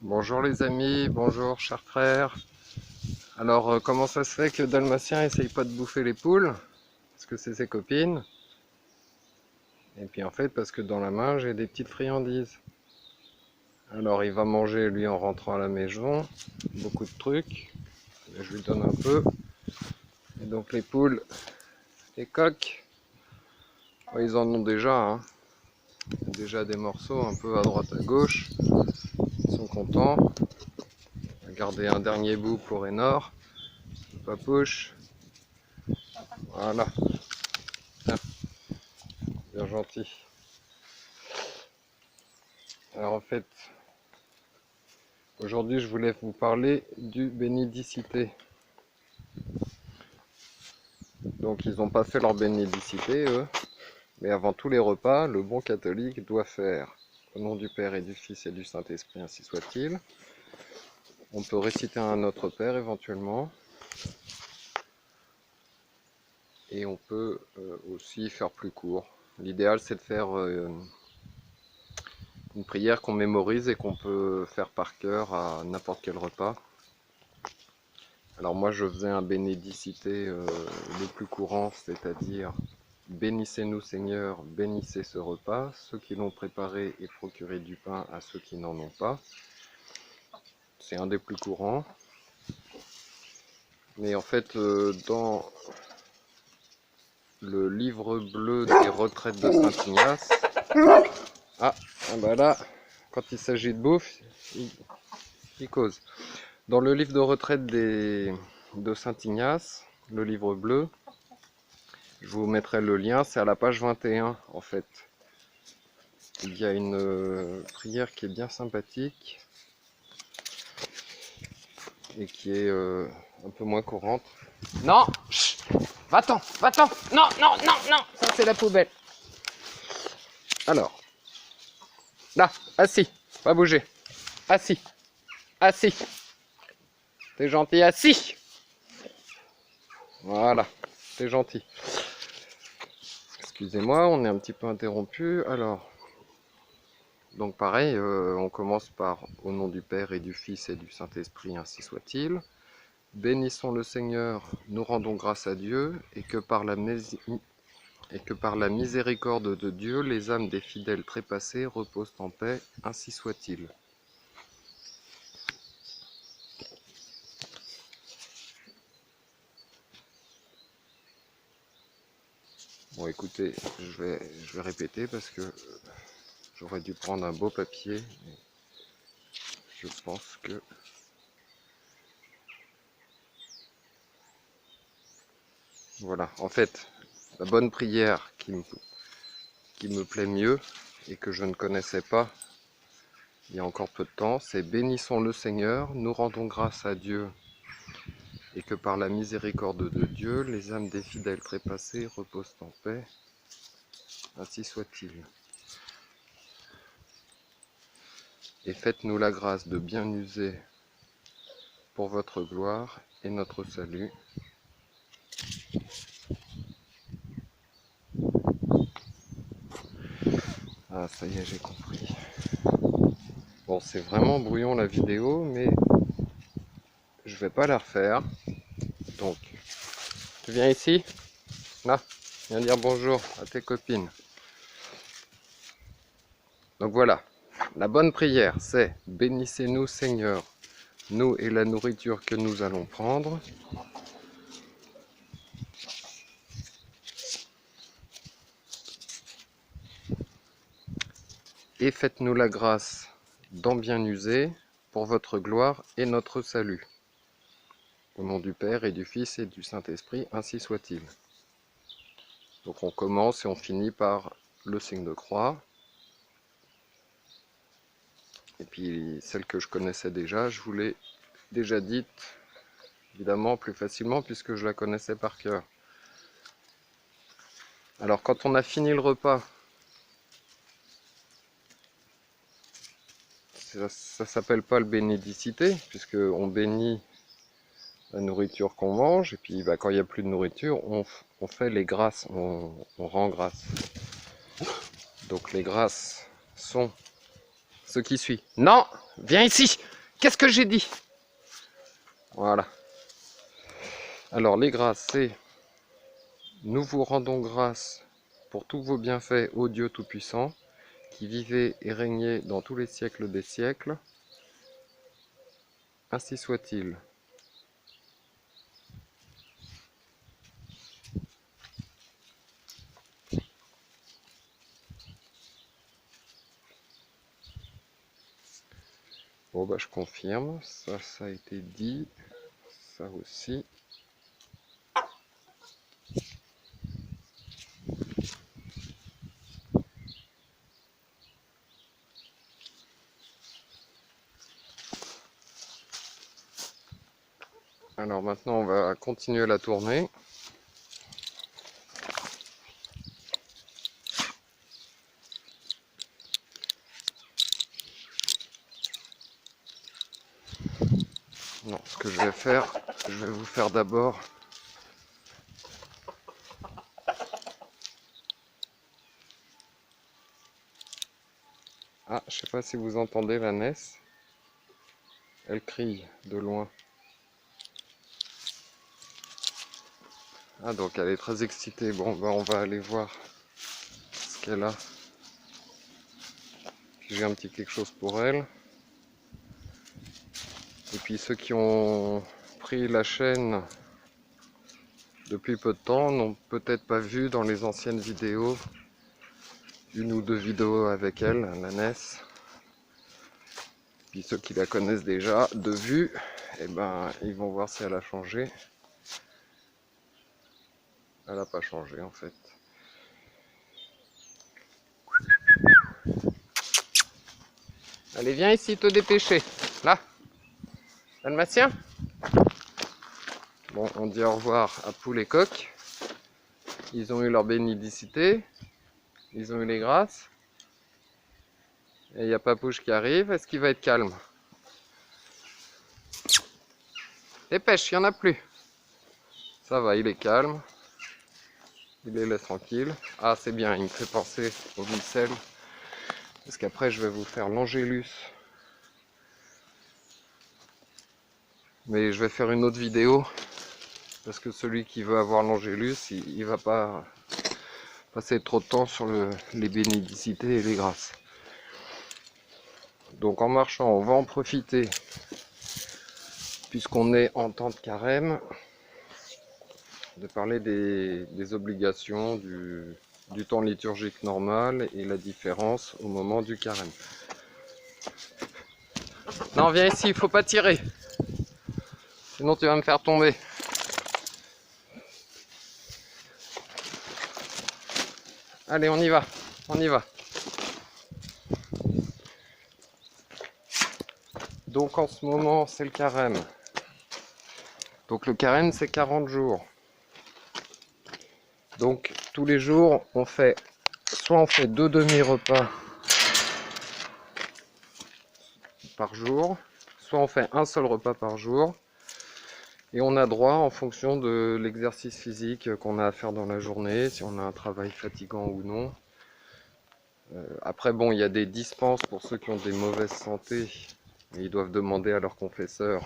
Bonjour les amis, bonjour chers frères. Alors comment ça se fait que le dalmatien essaye pas de bouffer les poules? Parce que c'est ses copines. Et puis en fait parce que dans la main j'ai des petites friandises. Alors il va manger lui en rentrant à la maison, beaucoup de trucs. Et je lui donne un peu. Et donc les poules, les coqs, oh, ils en ont déjà, hein. Déjà des morceaux un peu à droite à gauche. Ils sont contents. On va garder un dernier bout pour Enor, Papouche. Voilà, bien gentil. Alors en fait, aujourd'hui je voulais vous parler du bénédicité. Donc ils n'ont pas fait leur bénédicité eux, mais avant tous les repas, le bon catholique doit faire au nom du Père et du Fils et du Saint-Esprit, ainsi soit-il. On peut réciter un Notre Père éventuellement. Et on peut aussi faire plus court. L'idéal c'est de faire une prière qu'on mémorise et qu'on peut faire par cœur à n'importe quel repas. Alors moi je faisais un bénédicité le plus courant, c'est-à-dire bénissez-nous Seigneur, bénissez ce repas, ceux qui l'ont préparé et procuré du pain à ceux qui n'en ont pas. C'est un des plus courants. Mais en fait dans le livre bleu des retraites de Saint-Ignace, bah là, quand il s'agit de bouffe, il cause. Dans le livre de retraite de Saint-Ignace, le livre bleu, je vous mettrai le lien, c'est à la page 21 en fait. Il y a une prière qui est bien sympathique et qui est un peu moins courante. Non, va-t'en, va-t'en, non, non, non, non, ça c'est la poubelle. Alors, là, assis, pas bouger, assis, assis, t'es gentil, assis. Voilà, t'es gentil. Excusez-moi, on est un petit peu interrompu. Alors, donc pareil, on commence par au nom du Père et du Fils et du Saint-Esprit, ainsi soit-il. Bénissons le Seigneur, nous rendons grâce à Dieu, et que par la miséricorde de Dieu, les âmes des fidèles trépassés reposent en paix, ainsi soit-il. Bon écoutez, je vais répéter parce que j'aurais dû prendre un beau papier, mais je pense que... Voilà, en fait, la bonne prière qui me plaît mieux et que je ne connaissais pas il y a encore peu de temps, c'est bénissons le Seigneur, nous rendons grâce à Dieu et que par la miséricorde de Dieu, les âmes des fidèles trépassés reposent en paix, ainsi soit-il. Et faites-nous la grâce de bien user pour votre gloire et notre salut. Ah, ça y est, j'ai compris. Bon, c'est vraiment brouillon la vidéo, mais je vais pas la refaire. Donc, tu viens ici? Là, viens dire bonjour à tes copines. Donc voilà, la bonne prière, c'est bénissez-nous Seigneur, nous et la nourriture que nous allons prendre. Et faites-nous la grâce d'en bien user pour votre gloire et notre salut. Au nom du Père et du Fils et du Saint-Esprit, ainsi soit-il. Donc on commence et on finit par le signe de croix. Et puis celle que je connaissais déjà, je vous l'ai déjà dite, évidemment plus facilement puisque je la connaissais par cœur. Alors quand on a fini le repas, ça s'appelle pas le bénédicité, puisque on bénit la nourriture qu'on mange, et puis bah, quand il n'y a plus de nourriture, on fait les grâces, on rend grâce. Donc les grâces sont ce qui suit. Non, viens ici. Qu'est-ce que j'ai dit? Voilà. Alors les grâces, c'est: nous vous rendons grâce pour tous vos bienfaits, ô Dieu Tout-Puissant, qui vivez et régnez dans tous les siècles des siècles. Ainsi soit-il. Bon bah je confirme, ça a été dit, ça aussi. Alors maintenant on va continuer la tournée. Non, ce que je vais faire, je vais vous faire d'abord je sais pas si vous entendez la Ness. Elle crie de loin. Ah donc elle est très excitée. Bon ben on va aller voir ce qu'elle a. Puis j'ai un petit quelque chose pour elle. Et puis ceux qui ont pris la chaîne depuis peu de temps n'ont peut-être pas vu dans les anciennes vidéos une ou deux vidéos avec elle, la Ness. Puis ceux qui la connaissent déjà de vue, eh ben ils vont voir si elle a changé. Elle n'a pas changé en fait. Allez, viens ici te dépêcher. Là, Dalmatien. Bon, on dit au revoir à Poule et Coq. Ils ont eu leur bénédicité. Ils ont eu les grâces. Et il y a Papouche qui arrive. Est-ce qu'il va être calme? Dépêche, il n'y en a plus. Ça va, il est calme. Il les laisse tranquilles. Ah, c'est bien, il me fait penser au micelle. Parce qu'après, je vais vous faire l'Angélus. Mais je vais faire une autre vidéo. Parce que celui qui veut avoir l'Angélus, il va pas passer trop de temps sur les bénédicités et les grâces. Donc en marchant, on va en profiter, puisqu'on est en temps de carême, de parler des obligations du temps liturgique normal et la différence au moment du carême. Non, viens ici, il faut pas tirer, sinon tu vas me faire tomber. Allez, on y va, on y va. Donc en ce moment, c'est le carême. Donc le carême, c'est 40 jours. Donc tous les jours, soit on fait 2 demi-repas par jour, soit on fait un seul repas par jour. Et on a droit, en fonction de l'exercice physique qu'on a à faire dans la journée, si on a un travail fatigant ou non. Après, bon, il y a des dispenses pour ceux qui ont des mauvaises santé. Ils doivent demander à leur confesseur